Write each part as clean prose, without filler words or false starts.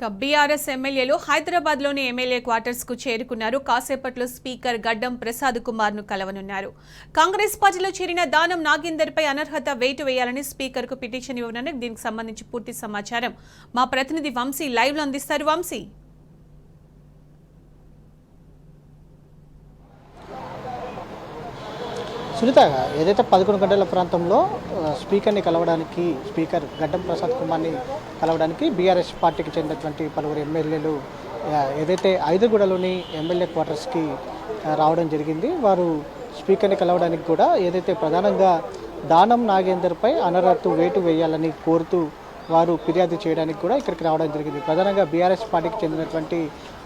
BRS ఎమ్మెల్యేలు హైదరాబాద్లోని MLA క్వార్టర్స్కు చేరుకున్నారు. కాసేపట్లో స్పీకర్ గడ్డం ప్రసాద్ కుమార్ను కలవనున్నారు. కాంగ్రెస్ పార్టీలో చేరిన దానం నాగేందర్పై అనర్హత వేటు వేయాలని స్పీకర్కు పిటిషన్ ఇవ్వనున్నారు. దీనికి సంబంధించి పూర్తి సమాచారం మా ప్రతినిధి వంశీ లైవ్లో అందిస్తారు. వంశీ, సునీత, ఏదైతే 11 గంటల ప్రాంతంలో స్పీకర్ని కలవడానికి, స్పీకర్ గడ్డం ప్రసాద్ కుమార్ని కలవడానికి బీఆర్ఎస్ పార్టీకి చెందినటువంటి పలువురు ఎమ్మెల్యేలు ఏదైతే ఐదుగూడలోని ఎమ్మెల్యే క్వార్టర్స్కి రావడం జరిగింది. వారు స్పీకర్ని కలవడానికి కూడా ఏదైతే ప్రధానంగా దానం నాగేందర్పై అనర్హత వేటు వేయాలని కోరుతూ వారు ఫిర్యాదు చేయడానికి కూడా ఇక్కడికి రావడం జరిగింది. ప్రధానంగా బీఆర్ఎస్ పార్టీకి చెందినటువంటి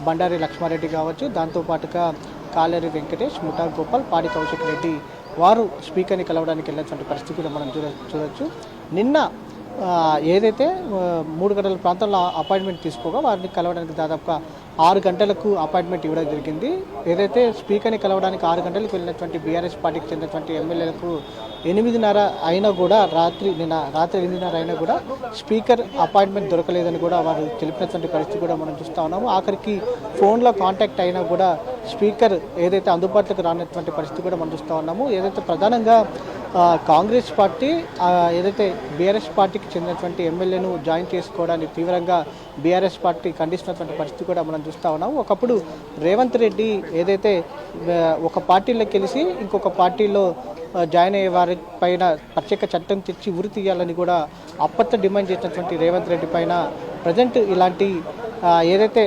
బండారి లక్ష్మారెడ్డి కావచ్చు, దాంతోపాటుగా కాలేరి వెంకటేష్, ముఠా గోపాల్, పాడి కౌశిక్ రెడ్డి వారు స్పీకర్ని కలవడానికి వెళ్ళినటువంటి పరిస్థితి కూడా మనం చూడొచ్చు. నిన్న ఏదైతే 3 గంటల ప్రాంతంలో అపాయింట్మెంట్ తీసుకోగా వారిని కలవడానికి దాదాపుగా 6 గంటలకు అపాయింట్మెంట్ ఇవ్వడం జరిగింది. ఏదైతే స్పీకర్ని కలవడానికి 6 గంటలకు వెళ్ళినటువంటి బీఆర్ఎస్ పార్టీకి చెందినటువంటి ఎమ్మెల్యేలకు 8:30 అయినా కూడా రాత్రి 8:30 అయినా కూడా స్పీకర్ అపాయింట్మెంట్ దొరకలేదని కూడా వారు తెలిపినటువంటి పరిస్థితి కూడా మనం చూస్తూ ఉన్నాము. ఆఖరికి ఫోన్లో కాంటాక్ట్ అయినా కూడా స్పీకర్ ఏదైతే అందుబాటులోకి రానటువంటి పరిస్థితి కూడా మనం చూస్తూ ఉన్నాము. ఏదైతే ప్రధానంగా కాంగ్రెస్ పార్టీ ఏదైతే బీఆర్ఎస్ పార్టీకి చెందినటువంటి ఎమ్మెల్యేను జాయిన్ చేసుకోవడానికి తీవ్రంగా బీఆర్ఎస్ పార్టీ ఖండిస్తున్నటువంటి పరిస్థితి కూడా మనం చూస్తూ ఉన్నాము. ఒకప్పుడు రేవంత్ రెడ్డి ఏదైతే ఒక పార్టీలోకి కలిసి ఇంకొక పార్టీలో జాయిన్ అయ్యే వారి పైన ప్రత్యేక చట్టం తెచ్చి ఉరి తీయాలని కూడా అప్పట్లో డిమాండ్ చేసినటువంటి రేవంత్ రెడ్డి పైన ప్రజెంట్ ఇలాంటి ఏదైతే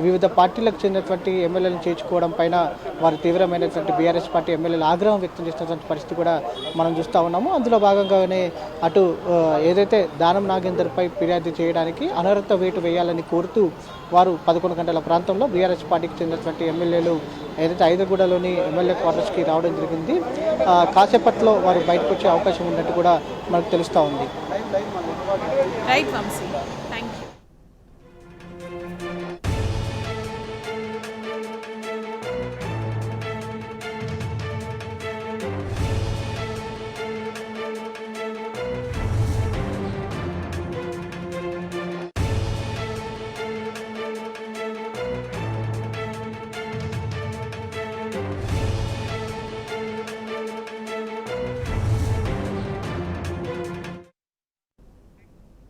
వివిధ పార్టీలకు చెందినటువంటి ఎమ్మెల్యేలను చేర్చుకోవడం పైన వారు తీవ్రమైనటువంటి బీఆర్ఎస్ పార్టీ ఎమ్మెల్యేలు ఆగ్రహం వ్యక్తం చేసినటువంటి పరిస్థితి కూడా మనం చూస్తూ ఉన్నాము. అందులో భాగంగానే అటు ఏదైతే దానం నాగేందర్పై ఫిర్యాదు చేయడానికి అనర్హత వేటు వేయాలని కోరుతూ వారు 11 గంటల ప్రాంతంలో బీఆర్ఎస్ పార్టీకి చెందినటువంటి ఎమ్మెల్యేలు ఏదైతే ఐదుగూడలోని ఎమ్మెల్యే క్వార్టర్స్కి రావడం జరిగింది. కాసేపట్లో వారు బయటకు వచ్చే అవకాశం ఉన్నట్టు కూడా మనకు తెలుస్తూ ఉంది. రైట్ వంశీ.